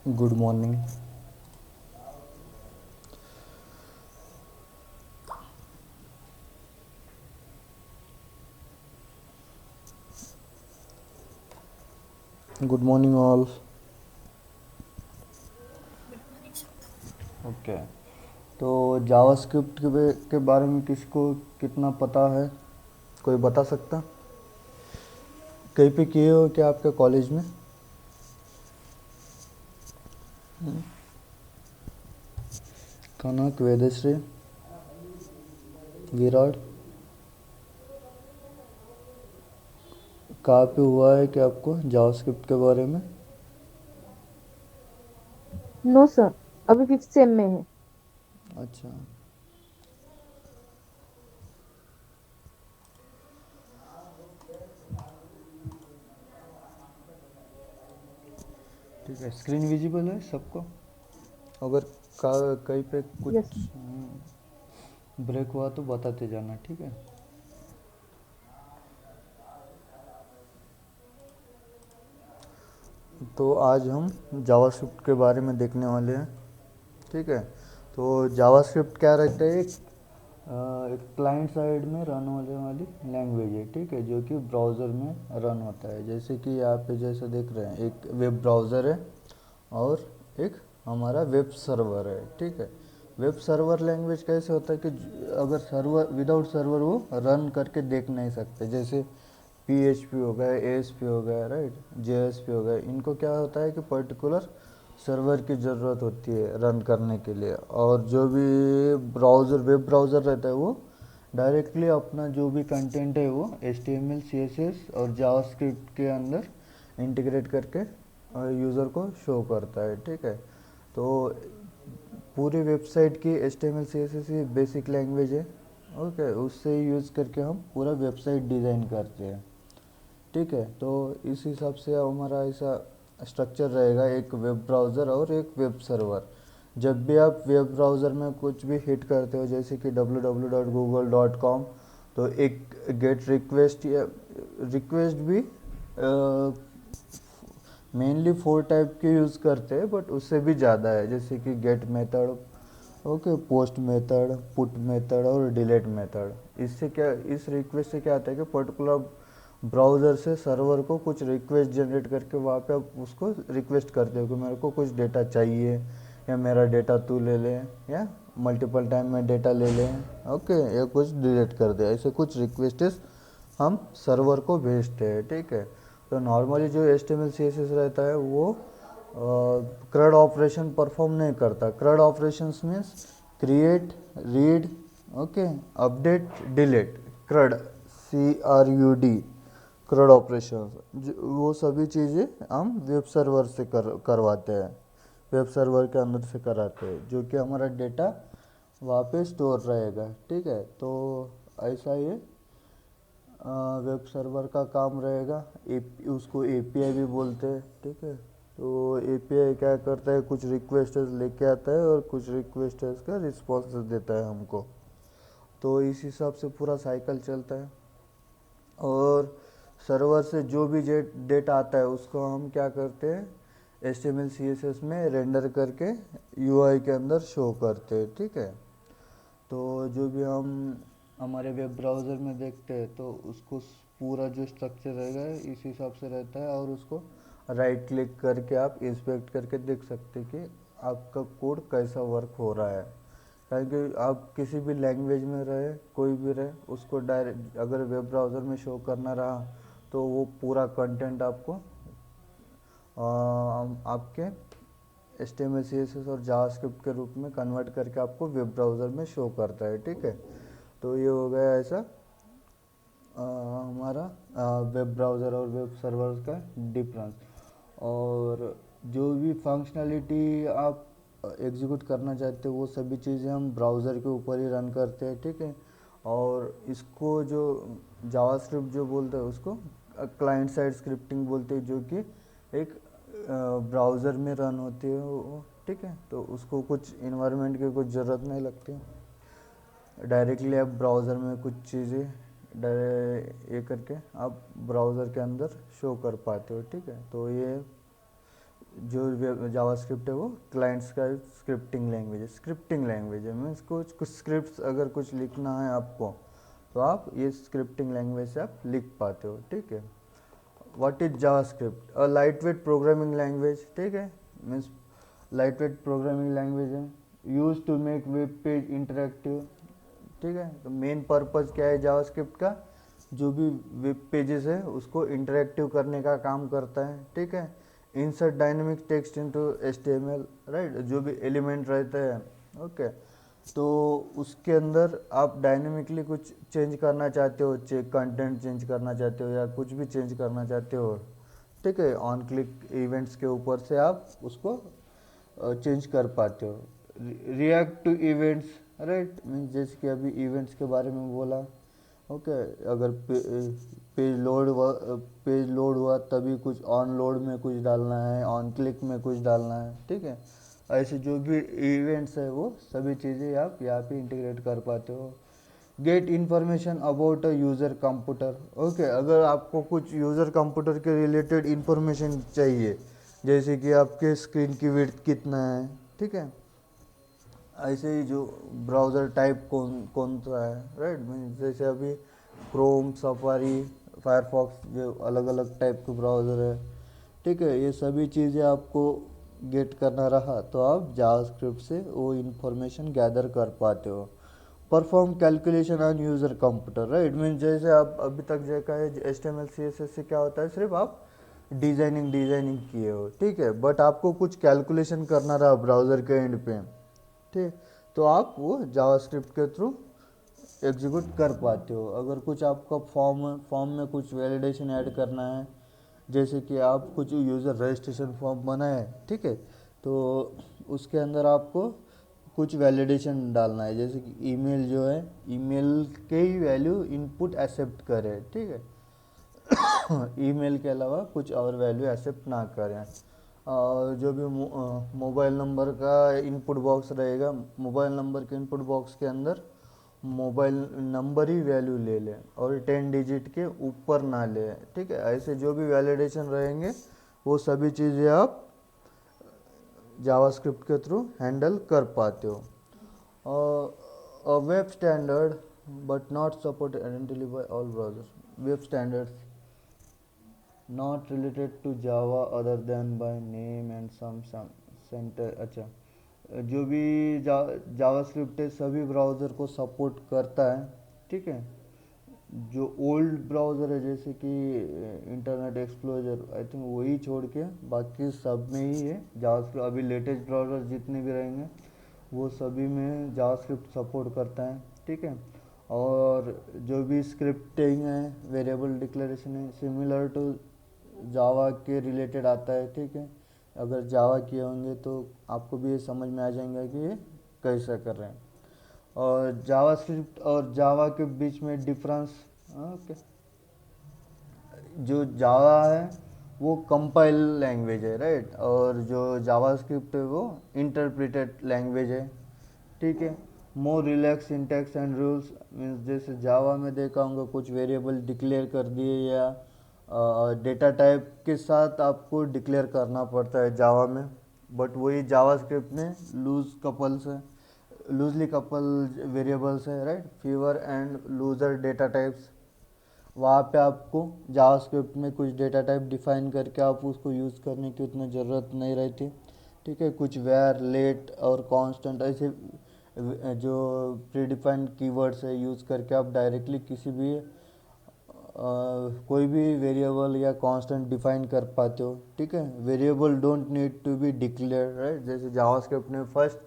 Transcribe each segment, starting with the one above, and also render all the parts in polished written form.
Good morning. Good morning all. Okay, तो JavaScript के बारे में किसको कितना पता है? कोई बता सकता? कहीं पे किए हो क्या आपके कॉलेज में? कनक, वेदश्री, विराट, कहाँ पे हुआ है क्या आपको जावास्क्रिप्ट के बारे में? नो सर, अभी फिफ्थ सेम में है। अच्छा, ठीक है। स्क्रीन विजिबल है सबको? अगर कहीं पे यस। कुछ ब्रेक हुआ तो बताते जाना, ठीक है? तो आज हम जावास्क्रिप्ट के बारे में देखने वाले हैं, ठीक है। तो जावास्क्रिप्ट क्या रहता है? एक क्लाइंट साइड में रन होने वाली लैंग्वेज है, ठीक है, जो कि ब्राउज़र में रन होता है। जैसे कि यहाँ पे जैसे देख रहे हैं, एक वेब ब्राउज़र है और एक हमारा वेब सर्वर है, ठीक है। वेब सर्वर लैंग्वेज कैसे होता है कि अगर सर्वर विदाउट सर्वर वो रन करके देख नहीं सकते। जैसे PHP हो गया, ASP हो गया, राइट, JSP हो गया, इनको क्या होता है कि पर्टिकुलर सर्वर की ज़रूरत होती है रन करने के लिए। और जो भी ब्राउज़र वेब ब्राउज़र रहता है वो डायरेक्टली अपना जो भी कंटेंट है वो HTML CSS और जावास्क्रिप्ट के अंदर इंटीग्रेट करके यूज़र को शो करता है, ठीक है। तो पूरी वेबसाइट की HTML CSS ही बेसिक लैंग्वेज है, ओके। उससे यूज़ करके हम पूरा वेबसाइट डिज़ाइन करते हैं, ठीक है। तो इस हिसाब से हमारा ऐसा स्ट्रक्चर रहेगा, एक वेब ब्राउज़र और एक वेब सर्वर। जब भी आप वेब ब्राउज़र में कुछ भी हिट करते हो, जैसे कि www.google.com, तो एक गेट रिक्वेस्ट या रिक्वेस्ट भी मेनली 4 टाइप के यूज़ करते हैं, बट उससे भी ज़्यादा है, जैसे कि get method, okay, post method, put method और डिलीट मेथड। इससे क्या, इस रिक्वेस्ट से क्या आता है कि पर्टिकुलर ब्राउज़र से सर्वर को कुछ रिक्वेस्ट जनरेट करके वहाँ पे आप उसको रिक्वेस्ट करते हो कि मेरे को कुछ डेटा चाहिए, या मेरा डेटा तू ले ले, या मल्टीपल टाइम में डेटा ले ले, ओके, या कुछ डिलीट कर दे। ऐसे कुछ रिक्वेस्टेस हम सर्वर को भेजते हैं, ठीक है। तो नॉर्मली जो HTML CSS रहता है वो CRUD ऑपरेशन परफॉर्म नहीं करता। CRUD operations means create, read, okay, update, delete, CRUD, CRUD, CRUD operations, वो सभी चीज़ें हम वेब सर्वर से करवाते हैं, वेब सर्वर के अंदर से कराते हैं, जो कि हमारा डेटा वहाँ पे स्टोर रहेगा, ठीक है। तो ऐसा ये वेब सर्वर का काम रहेगा। उसको API भी बोलते हैं, ठीक है। तो API क्या करता है, कुछ रिक्वेस्ट्स लेके आता है और कुछ रिक्वेस्ट्स का रिस्पॉन्स देता है हमको। तो इस हिसाब से पूरा साइकिल चलता है। और सर्वर से जो भी डेटा आता है उसको हम क्या करते हैं, HTML CSS में रेंडर करके UI के अंदर शो करते हैं, ठीक है। तो जो भी हम हमारे वेब ब्राउज़र में देखते हैं तो उसको पूरा जो स्ट्रक्चर रहेगा इस हिसाब से रहता है, और उसको राइट क्लिक करके आप इंस्पेक्ट करके देख सकते हैं कि आपका कोड कैसा वर्क हो रहा है। क्योंकि आप किसी भी लैंग्वेज में रहे, कोई भी रहे, उसको डायरेक्ट अगर वेब ब्राउज़र में शो करना रहा तो वो पूरा कंटेंट आपको आपके HTML CSS और जावास्क्रिप्ट के रूप में कन्वर्ट करके आपको वेब ब्राउज़र में शो करता है, ठीक है। तो ये हो गया ऐसा हमारा वेब ब्राउज़र और वेब सर्वर का डिफरेंस। और जो भी फंक्शनैलिटी आप एग्जीक्यूट करना चाहते हो वो सभी चीज़ें हम ब्राउज़र के ऊपर ही रन करते हैं, ठीक है। और इसको जो जावास्क्रिप्ट जो बोलते हैं उसको क्लाइंट साइड स्क्रिप्टिंग बोलते हैं, जो कि एक ब्राउज़र में रन होती है वो, ठीक है। तो उसको कुछ इन्वायरमेंट की कुछ ज़रूरत नहीं लगती, डायरेक्टली आप ब्राउज़र में कुछ चीज़ें ये करके आप ब्राउज़र के अंदर शो कर पाते हो, ठीक है। तो ये जो जावास्क्रिप्ट है वो क्लाइंट्स का स्क्रिप्टिंग लैंग्वेज है मीन्स कुछ स्क्रिप्ट्स अगर कुछ लिखना है आपको तो आप ये स्क्रिप्टिंग लैंग्वेज से आप लिख पाते हो, ठीक है। What is JavaScript? A light weight programming language, ठीक है, means light weight programming language है, use to make web page interactive, ठीक है। तो मेन पर्पज़ क्या है जावास्क्रिप्ट का? जो भी वेब पेजेस है उसको इंटरेक्टिव करने का काम करता है, ठीक है। Insert dynamic text into HTML, right, जो भी एलिमेंट रहते हैं, ओके, तो उसके अंदर आप डायनेमिकली कुछ चेंज करना चाहते हो, कंटेंट चेंज करना चाहते हो या कुछ भी चेंज करना चाहते हो, ठीक है, ऑन क्लिक इवेंट्स के ऊपर से आप उसको चेंज कर पाते हो। React to events, right, means जैसे कि अभी इवेंट्स के बारे में बोला, ओके, अगर पेज लोड हुआ तभी कुछ ऑन लोड में कुछ डालना है, ऑन क्लिक में कुछ डालना है, ठीक है। ऐसे जो भी इवेंट्स है वो सभी चीज़ें आप यहाँ पे इंटीग्रेट कर पाते हो। Get information about a user computer, okay, अगर आपको कुछ यूज़र कंप्यूटर के रिलेटेड इन्फॉर्मेशन चाहिए, जैसे कि आपके स्क्रीन की विड्थ कितना है, ठीक है, ऐसे ही जो ब्राउज़र टाइप कौन कौन सा है, राइट, मीन्स जैसे अभी क्रोम, सफारी, फायरफॉक्स, जो अलग अलग टाइप के ब्राउज़र है, ठीक है, ये सभी चीज़ें आपको गेट करना रहा तो आप जावास्क्रिप्ट से वो इन्फॉर्मेशन गैदर कर पाते हो। Perform calculation on user computer, right, means जैसे आप अभी तक देखा है HTML CSS से क्या होता है, सिर्फ आप डिज़ाइनिंग किए हो, ठीक है, बट आपको कुछ कैलकुलेशन करना रहा ब्राउज़र के एंड पे, ठीक, तो आप वो जावास्क्रिप्ट के थ्रू एग्जीक्यूट कर पाते हो। अगर कुछ आपका फॉर्म में कुछ वैलिडेशन ऐड करना है, जैसे कि आप कुछ यूज़र रजिस्ट्रेशन फॉर्म बनाए, ठीक है, तो उसके अंदर आपको कुछ वैलिडेशन डालना है, जैसे कि ईमेल जो है, ईमेल के ही वैल्यू इनपुट एक्सेप्ट करे, ठीक है, ईमेल के अलावा कुछ और वैल्यू एक्सेप्ट ना करें। और जो भी मोबाइल नंबर का इनपुट बॉक्स रहेगा, मोबाइल नंबर के इनपुट बॉक्स के अंदर मोबाइल नंबर ही वैल्यू ले लें और 10 डिजिट के ऊपर ना ले, ठीक है। ऐसे जो भी वैलिडेशन रहेंगे वो सभी चीज़ें आप जावास्क्रिप्ट के थ्रू हैंडल कर पाते हो। Web standard but not supported identity by all browsers, web standards not related to Java other than by name and some centre, अच्छा, जो भी जावास्क्रिप्ट है सभी ब्राउज़र को सपोर्ट करता है, ठीक है। जो ओल्ड ब्राउज़र है जैसे कि इंटरनेट एक्सप्लोरर, आई थिंक वही छोड़ के बाकी सब में ही है जावास्क्रिप्ट। अभी लेटेस्ट ब्राउज़र जितने भी रहेंगे वो सभी में जावास्क्रिप्ट सपोर्ट करता है, ठीक है। और जो भी स्क्रिप्टिंग है, वेरिएबल डिक्लेरेशन है, सिमिलर टू जावा के रिलेटेड आता है, ठीक है। अगर जावा किए होंगे तो आपको भी ये समझ में आ जाएंगे कि ये कैसा कर रहे हैं। और जावास्क्रिप्ट और जावा के बीच में डिफरेंस, ओके, जो जावा है वो कंपाइल लैंग्वेज है, राइट, और जो जावास्क्रिप्ट है वो इंटरप्रेटेड लैंग्वेज है, ठीक है। More relax syntax and rules, means जैसे जावा में देखा होंगे कुछ वेरिएबल डिक्लेयर कर दिए या डेटा टाइप के साथ आपको डिक्लेयर करना पड़ता है जावा में, बट वही जावास्क्रिप्ट में लूजली कपल वेरिएबल्स है, right, fever and loser data types. वहाँ पे आपको जावास्क्रिप्ट में कुछ डेटा टाइप डिफाइन करके आप उसको यूज़ करने की उतनी ज़रूरत नहीं रहती, ठीक है। कुछ वेयर, लेट और कांस्टेंट ऐसे जो प्रीडिफाइंड कीवर्ड्स है यूज़ करके आप डायरेक्टली किसी भी कोई भी वेरिएबल या कांस्टेंट डिफाइन कर पाते हो, ठीक है। Variable don't need to be declare, right, जैसे जावास्क्रिप्ट में फर्स्ट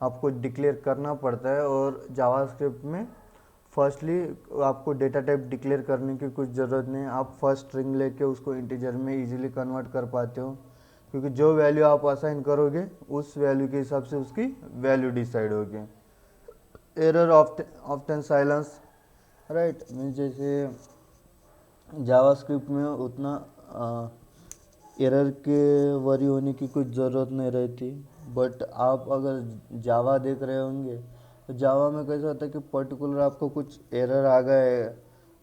आपको डिक्लेयर करना पड़ता है और जावास्क्रिप्ट में फर्स्टली आपको डेटा टाइप डिक्लेयर करने की कुछ ज़रूरत नहीं है। आप फर्स्ट स्ट्रिंग लेके उसको इंटीजर में इजीली कन्वर्ट कर पाते हो, क्योंकि जो वैल्यू आप असाइन करोगे उस वैल्यू के हिसाब से उसकी वैल्यू डिसाइड होगी। Error often silence, right, mean जैसे जावास्क्रिप्ट में उतना एरर के वरी होने की कुछ ज़रूरत नहीं रहती, बट आप अगर जावा देख रहे होंगे तो जावा में कैसा होता है कि पर्टिकुलर आपको कुछ एरर आ गए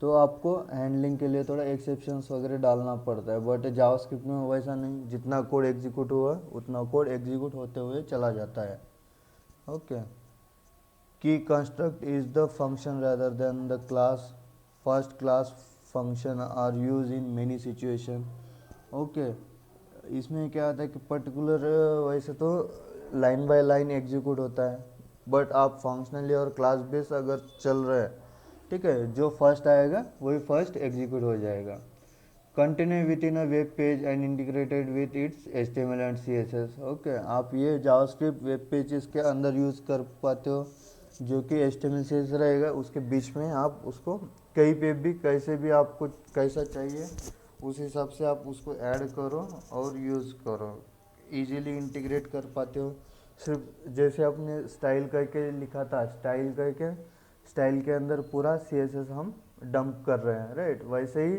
तो आपको हैंडलिंग के लिए थोड़ा एक्सेप्शंस वगैरह डालना पड़ता है, बट जावास्क्रिप्ट में वैसा नहीं, जितना कोड एग्जीक्यूट हुआ उतना कोड एग्जीक्यूट होते हुए चला जाता है। Okay. Key construct is the function rather than the class. First class function are use in many situation. Okay. इसमें क्या होता है कि पर्टिकुलर वैसे तो लाइन बाय लाइन एग्जीक्यूट होता है, बट आप फंक्शनली और क्लास बेस अगर चल रहे हैं, ठीक है, जो फर्स्ट आएगा वही फर्स्ट एग्जीक्यूट हो जाएगा। Continue with in a web page and integrated with its HTML and CSS। Okay, आप ये जावास्क्रिप्ट वेब पेजेस के अंदर यूज़ कर पाते हो, जो कि HTML CSS रहेगा, उसके बीच में आप उसको कहीं पे भी कैसे भी आपको कैसा चाहिए उस हिसाब से आप उसको ऐड करो और यूज़ करो, इजीली इंटीग्रेट कर पाते हो। सिर्फ जैसे आपने स्टाइल करके लिखा था, स्टाइल करके स्टाइल के अंदर पूरा CSS हम डंप कर रहे हैं, राइट, वैसे ही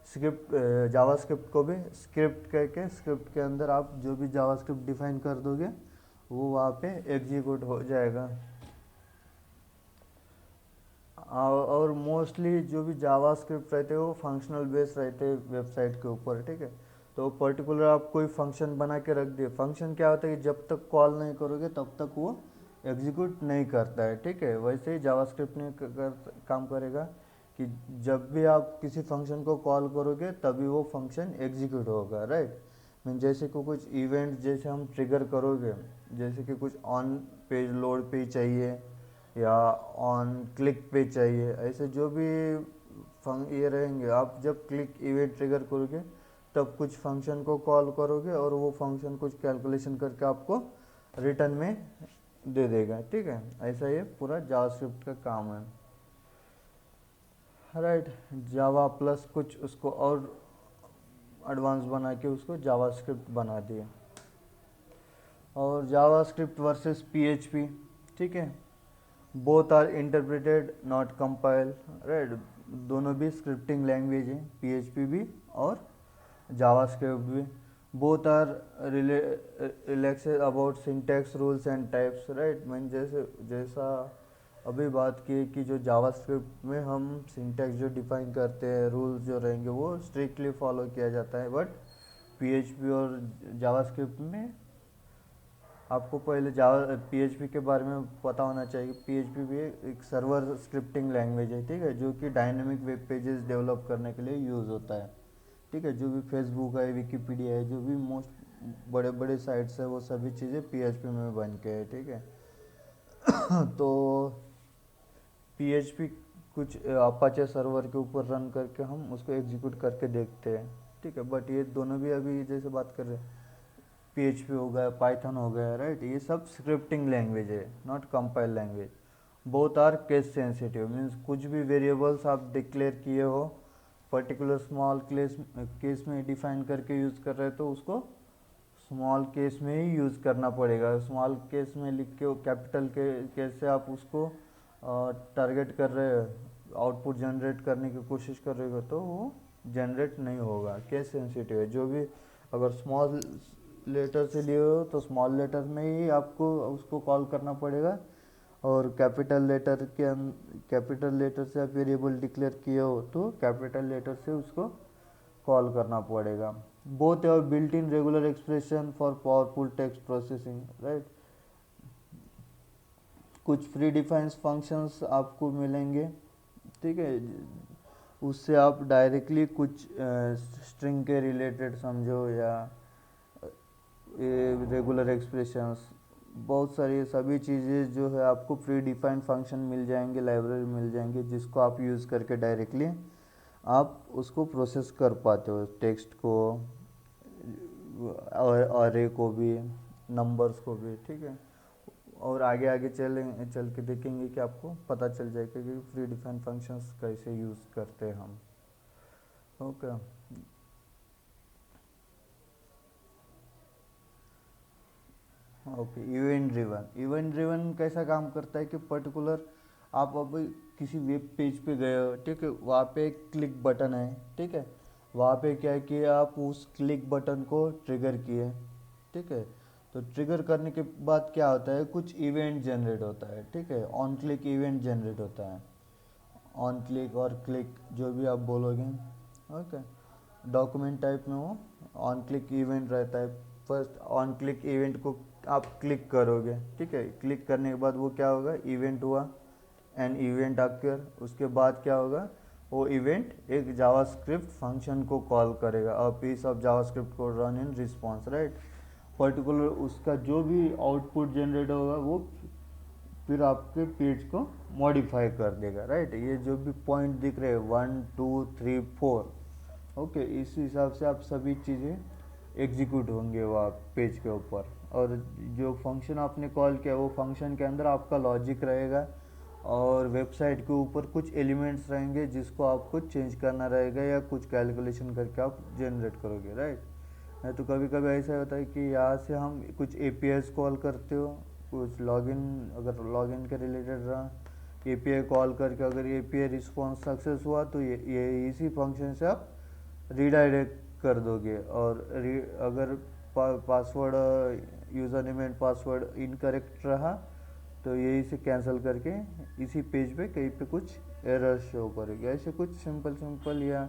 स्क्रिप्ट जावास्क्रिप्ट को भी स्क्रिप्ट करके स्क्रिप्ट के अंदर आप जो भी जावास्क्रिप्ट डिफाइन कर दोगे वो वहाँ पे एग्जीक्यूट हो जाएगा। और मोस्टली जो भी जावास्क्रिप्ट रहते हैं वो फंक्शनल बेस रहते हैं वेबसाइट के ऊपर, ठीक है। तो पर्टिकुलर आप कोई फंक्शन बना के रख दिए, फंक्शन क्या होता है कि जब तक कॉल नहीं करोगे तब तक वो एग्जीक्यूट नहीं करता है, ठीक है। वैसे ही जावास्क्रिप्ट ने काम करेगा कि जब भी आप किसी फंक्शन को कॉल करोगे तभी वो फंक्शन एग्जीक्यूट होगा, राइट। मीन जैसे कि कुछ इवेंट जैसे हम ट्रिगर करोगे, जैसे कि कुछ ऑन पेज लोड पे चाहिए या ऑन क्लिक पे चाहिए, ऐसे जो भी ये रहेंगे, आप जब क्लिक इवेंट ट्रिगर करोगे तब कुछ फंक्शन को कॉल करोगे और वो फंक्शन कुछ कैलकुलेशन करके आपको रिटर्न में दे देगा, ठीक है। ऐसा ये पूरा जावास्क्रिप्ट का काम है, राइट। जावा प्लस कुछ उसको और एडवांस बना के उसको जावास्क्रिप्ट बना दिया। और जावास्क्रिप्ट वर्सेस PHP, ठीक है, both are interpreted not compile, right. दोनों भी स्क्रिप्टिंग लैंग्वेज है, PHP भी और जावास्क्रिप्ट भी। Both are relaxed about syntax rules and types, right. मैं जैसा अभी बात की कि जो जावास्क्रिप्ट में हम सिंटैक्स जो डिफाइन करते हैं, रूल्स जो रहेंगे वो स्ट्रिक्टली फॉलो किया जाता है, बट PHP और जावास्क्रिप्ट में आपको पहले PHP के बारे में पता होना चाहिए। PHP भी एक सर्वर स्क्रिप्टिंग लैंग्वेज है, ठीक है, जो कि डायनेमिक वेब पेजेस डेवलप करने के लिए यूज़ होता है, ठीक है। जो भी फेसबुक है, विकीपीडिया है, जो भी मोस्ट बड़े बड़े साइट्स है, वो सभी चीज़ें PHP में बन के है, ठीक है। तो PHP कुछ अपाचे सर्वर के ऊपर रन करके हम उसको एग्जीक्यूट करके देखते हैं, ठीक है। बट ये दोनों भी अभी जैसे बात कर रहे हैं, PHP हो गया, पाइथन हो गया, राइट, ये सब स्क्रिप्टिंग लैंग्वेज है, not compile language. Both are case sensitive, means कुछ भी वेरिएबल्स आप डिक्लेयर किए हो पर्टिकुलर स्मॉल केस में डिफाइन करके यूज़ कर रहे हो तो उसको स्मॉल केस में ही यूज़ करना पड़ेगा। स्मॉल केस में लिख के कैपिटल के केस से आप उसको टारगेट कर रहे हो, आउटपुट जनरेट करने की कोशिश कर रहे हो तो वो जनरेट नहीं होगा, केस सेंसिटिव है। जो भी अगर स्मॉल लेटर से लिए हो तो स्मॉल लेटर में ही आपको उसको कॉल करना पड़ेगा, और कैपिटल लेटर से आप वेरिएबल डिक्लेयर किए हो तो कैपिटल लेटर से उसको कॉल करना पड़ेगा। Both have built in regular expression for powerful text processing, right. कुछ प्री डिफाइंड फंक्शंस आपको मिलेंगे, ठीक है, उससे आप डायरेक्टली कुछ स्ट्रिंग के रिलेटेड समझो या रेगुलर एक्सप्रेशंस, बहुत सारी सभी चीज़ें जो है आपको प्री डिफाइंड फंक्शन मिल जाएंगे, लाइब्रेरी मिल जाएंगे, जिसको आप यूज़ करके डायरेक्टली आप उसको प्रोसेस कर पाते हो, टेक्स्ट को और अरे को भी, नंबर्स को भी, ठीक है। और आगे आगे चल के देखेंगे कि आपको पता चल जाएगा कि प्री डिफाइंड फंक्शंस कैसे यूज़ करते हैं हम, ओके। ओके, इवेंट ड्रिवन कैसा काम करता है कि पर्टिकुलर आप अब किसी वेब पेज पे गए हो, ठीक है, वहाँ पे एक क्लिक बटन है, ठीक है, वहाँ पे क्या किया आप उस क्लिक बटन को ट्रिगर किए, ठीक है। तो ट्रिगर करने के बाद क्या होता है, कुछ इवेंट जनरेट होता है, ठीक है, ऑन क्लिक इवेंट जनरेट होता है। ऑन क्लिक और क्लिक जो भी आप बोलोगे। ओके, डॉक्यूमेंट टाइप में वो ऑन क्लिक इवेंट रहता है। फर्स्ट ऑन क्लिक इवेंट को आप क्लिक करोगे, ठीक है, क्लिक करने के बाद वो क्या होगा, इवेंट हुआ, एन इवेंट अक्यर। उसके बाद क्या होगा, वो इवेंट एक जावास्क्रिप्ट फंक्शन को कॉल करेगा, अ पीस ऑफ जावास्क्रिप्ट को run in response, right. Particular उसका जो भी आउटपुट जनरेट होगा वो फिर आपके पेज को मॉडिफाई कर देगा, राइट। ये जो भी पॉइंट दिख रहे हैं 1 2 3 4, ओके, इस हिसाब से आप सभी चीज़ें एग्जीक्यूट होंगे वहाँ पेज के ऊपर। और जो फंक्शन आपने कॉल किया वो फंक्शन के अंदर आपका लॉजिक रहेगा और वेबसाइट के ऊपर कुछ एलिमेंट्स रहेंगे जिसको आपको चेंज करना रहेगा या कुछ कैलकुलेशन करके आप जनरेट करोगे, राइट। नहीं तो कभी कभी ऐसा होता है कि यहाँ से हम कुछ एपीआईज कॉल करते हो, कुछ लॉगिन, अगर लॉगिन के रिलेटेड रहा, एपीआई कॉल करके अगर एपीआई रिस्पॉन्स सक्सेस हुआ तो ये इसी फंक्शन से आप रीडायरेक्ट कर दोगे। और अगर password, user name and password incorrect रहा तो यही से कैंसिल करके इसी पेज पे कहीं पे कुछ एरर शो करेगी। ऐसे कुछ सिंपल या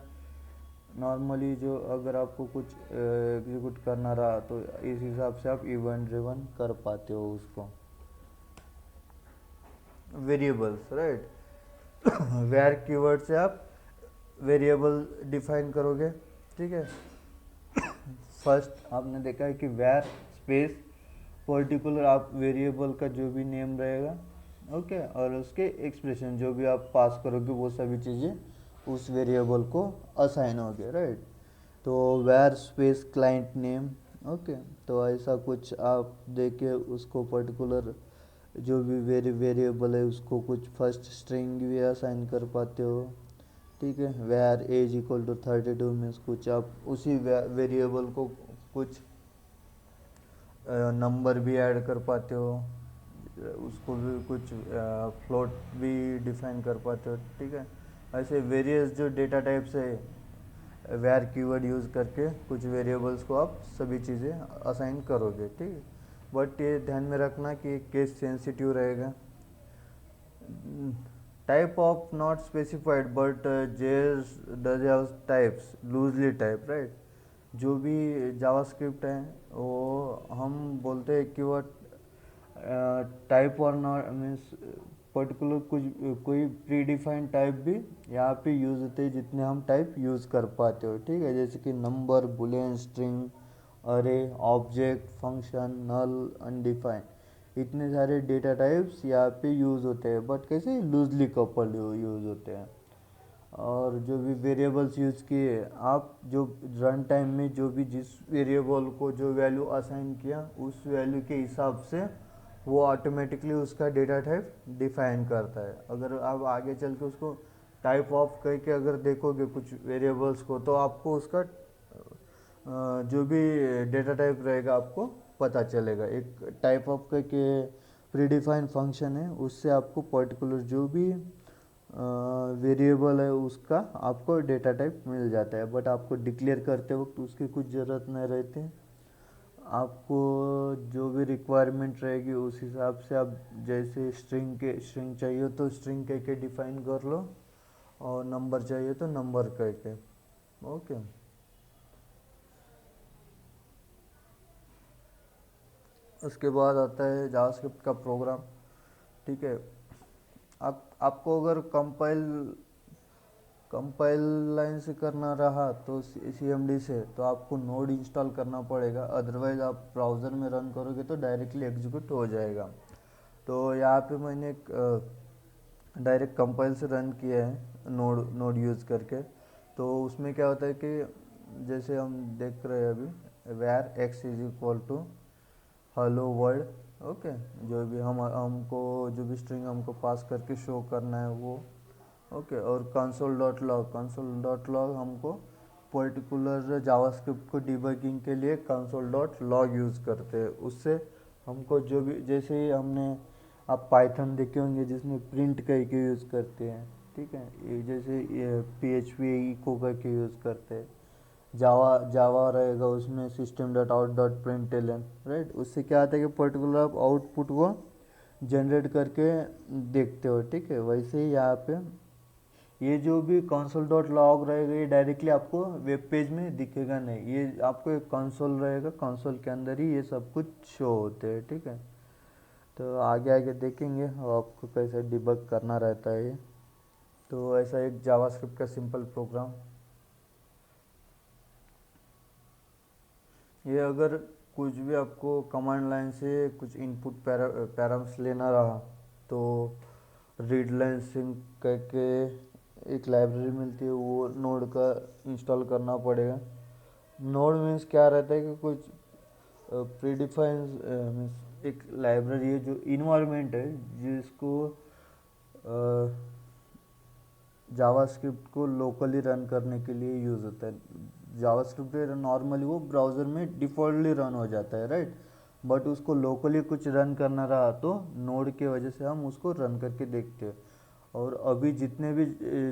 नॉर्मली जो अगर आपको कुछ एग्जीक्यूट करना रहा तो इस हिसाब से आप इवेंट ड्रिवन कर पाते हो उसको। Variables, right. वेयर कीवर्ड से आप वेरिएबल डिफाइन करोगे, ठीक है। फर्स्ट आपने देखा है कि वेयर स्पेस पर्टिकुलर आप वेरिएबल का जो भी नेम रहेगा, ओके, और उसके एक्सप्रेशन जो भी आप पास करोगे वो सभी चीज़ें उस वेरिएबल को असाइन हो गया, राइट। तो where space client name, okay, तो ऐसा कुछ आप देके उसको पर्टिकुलर जो भी वेरिएबल है उसको कुछ फर्स्ट स्ट्रिंग भी असाइन कर पाते हो, ठीक है। Where age equal to 32 means कुछ आप उसी वेरिएबल को कुछ नंबर भी ऐड कर पाते हो, उसको भी कुछ फ्लोट भी डिफाइन कर पाते हो, ठीक है। ऐसे वेरियस जो डेटा टाइप्स है वेयर कीवर्ड यूज़ करके कुछ वेरिएबल्स को आप सभी चीज़ें असाइन करोगे, ठीक है। बट ये ध्यान में रखना कि केस सेंसिटिव रहेगा। Type of not specified but JS does have types loosely type, right. जो भी जावास्क्रिप्ट है वो हम बोलते हैं कि वो टाइप और नॉट मीन्स पर्टिकुलर कुछ कोई प्री डिफाइंड टाइप भी यहाँ पे यूज़ होते हैं जितने हम टाइप यूज़ कर पाते हो, ठीक है। जैसे कि नंबर, बुलियन, स्ट्रिंग, अरे, ऑब्जेक्ट, फंक्शन, नल, अनडिफाइंड, इतने सारे डेटा टाइप्स यहाँ पे यूज़ होते हैं, बट कैसे लूजली कपल्ड यूज़ होते हैं। और जो भी वेरिएबल्स यूज़ किए आप, जो रन टाइम में जो भी जिस वेरिएबल को जो वैल्यू असाइन किया उस वैल्यू के हिसाब से वो ऑटोमेटिकली उसका डेटा टाइप डिफाइन करता है। अगर आप आगे चल के उसको टाइप ऑफ करके अगर देखोगे कुछ वेरिएबल्स को तो आपको उसका जो भी डेटा टाइप रहेगा आपको पता चलेगा। एक टाइप ऑफ करके प्रीडिफाइंड फंक्शन है, उससे आपको पर्टिकुलर जो भी वेरिएबल है उसका आपको डेटा टाइप मिल जाता है, बट आपको डिक्लेयर करते वक्त उसकी कुछ ज़रूरत नहीं रहती। आपको जो भी रिक्वायरमेंट रहेगी उस हिसाब से आप जैसे स्ट्रिंग चाहिए तो स्ट्रिंग कह के डिफाइन कर लो, और नंबर चाहिए तो नंबर कह के, ओके। उसके बाद आता है जावास्क्रिप्ट का प्रोग्राम, ठीक है। आपको अगर कंपाइल लाइन से करना रहा तो CMD से तो आपको नोड इंस्टॉल करना पड़ेगा, अदरवाइज़ आप ब्राउज़र में रन करोगे तो डायरेक्टली एग्जीक्यूट हो जाएगा। तो यहाँ पे मैंने डायरेक्ट कंपाइल से रन किया है नोड यूज़ करके। तो उसमें क्या होता है कि जैसे हम देख रहे हैं अभी where x is equal to hello world, okay, जो भी हमको जो भी स्ट्रिंग हमको पास करके शो करना है वो, ओके। और कंसोल.log हमको पर्टिकुलर जावास्क्रिप्ट को डिबगिंग के लिए कंसोल.log यूज़ करते हैं। उससे हमको जो भी, जैसे ही हमने आप पाइथन देखे होंगे जिसमें प्रिंट करके यूज़ करते हैं, ठीक है, ये जैसे PHP इको करके यूज़ करते हैं। जावा रहेगा उसमें system.out.println, राइट। उससे क्या आता है कि पर्टिकुलर आप आउटपुट को जनरेट करके देखते हो, ठीक है। वैसे ही यहाँ पे ये जो भी console.log रहेगा ये डायरेक्टली आपको वेब पेज में दिखेगा नहीं, ये आपको एक कंसोल रहेगा, कंसोल के अंदर ही ये सब कुछ शो होते हैं, ठीक है। तो आगे आगे देखेंगे आपको कैसे डिबग करना रहता है ये। तो ऐसा एक जावास्क्रिप्ट का सिंपल प्रोग्राम, ये अगर कुछ भी आपको कमांड लाइन से कुछ इनपुट पैराम्स लेना रहा तो रीड लाइन सिंक करके एक लाइब्रेरी मिलती है, वो नोड का इंस्टॉल करना पड़ेगा। नोड मीन्स क्या रहता है कि कुछ प्रीडिफाइन मीन्स एक लाइब्रेरी है जो इन्वायरमेंट है जिसको जावास्क्रिप्ट को लोकली रन करने के लिए यूज़ होता है। जावास्क्रिप्ट नॉर्मली वो ब्राउज़र में डिफ़ॉल्टली रन हो जाता है, राइट। बट उसको लोकली कुछ रन करना रहा तो नोड के वजह से हम उसको रन करके देखते हैं। और अभी जितने भी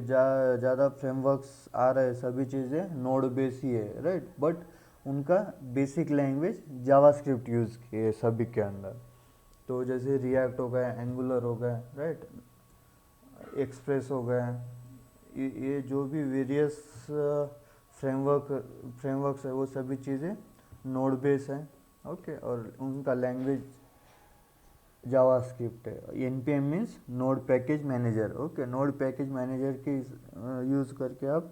ज़्यादा फ्रेमवर्क्स आ रहे हैं सभी चीज़ें नोड बेस ही है, राइट। बट उनका बेसिक लैंग्वेज जावास्क्रिप्ट यूज़ किए सभी के अंदर। तो जैसे रिएक्ट हो गया, एंगुलर हो गया, राइट, एक्सप्रेस हो गया, ये जो भी वेरियस फ्रेमवर्क्स है वो सभी चीज़ें नोड बेस हैं, ओके। और उनका लैंग्वेज जावास्क्रिप्ट है। NPM means node package manager, okay. Node package manager की यूज़ करके आप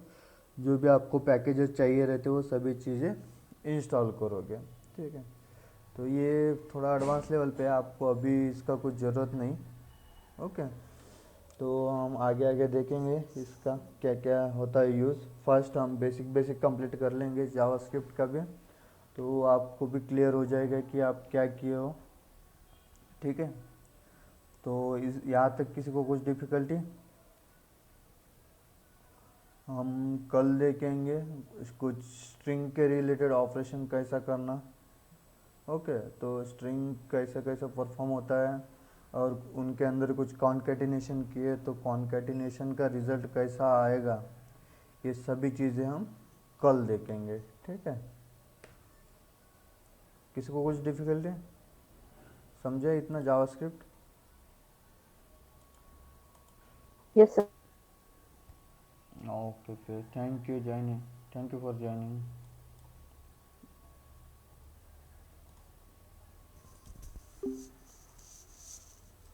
जो भी आपको पैकेजेस चाहिए रहते वो सभी चीज़ें इंस्टॉल करोगे, ठीक है। तो ये थोड़ा एडवांस लेवल पे है, आपको अभी इसका कुछ ज़रूरत नहीं, ओके। तो हम आगे आगे देखेंगे इसका क्या क्या होता है यूज़। फर्स्ट हम बेसिक बेसिक कंप्लीट कर लेंगे जावास्क्रिप्ट का भी, तो आपको भी क्लियर हो जाएगा कि आप क्या किए हो, ठीक है। तो इस यहाँ तक किसी को कुछ डिफ़िकल्टी, हम कल देखेंगे कुछ स्ट्रिंग के रिलेटेड ऑपरेशन कैसा करना, ओके। तो स्ट्रिंग कैसे कैसे परफॉर्म होता है और उनके अंदर कुछ कॉन्केटिनेशन किए तो कॉन्केटिनेशन का रिज़ल्ट कैसा आएगा, ये सभी चीज़ें हम कल देखेंगे, ठीक है। किसी को कुछ डिफ़िकल्टी, समझे इतना JavaScript? Yes, sir. Okay okay, thank you joining, thank you for joining.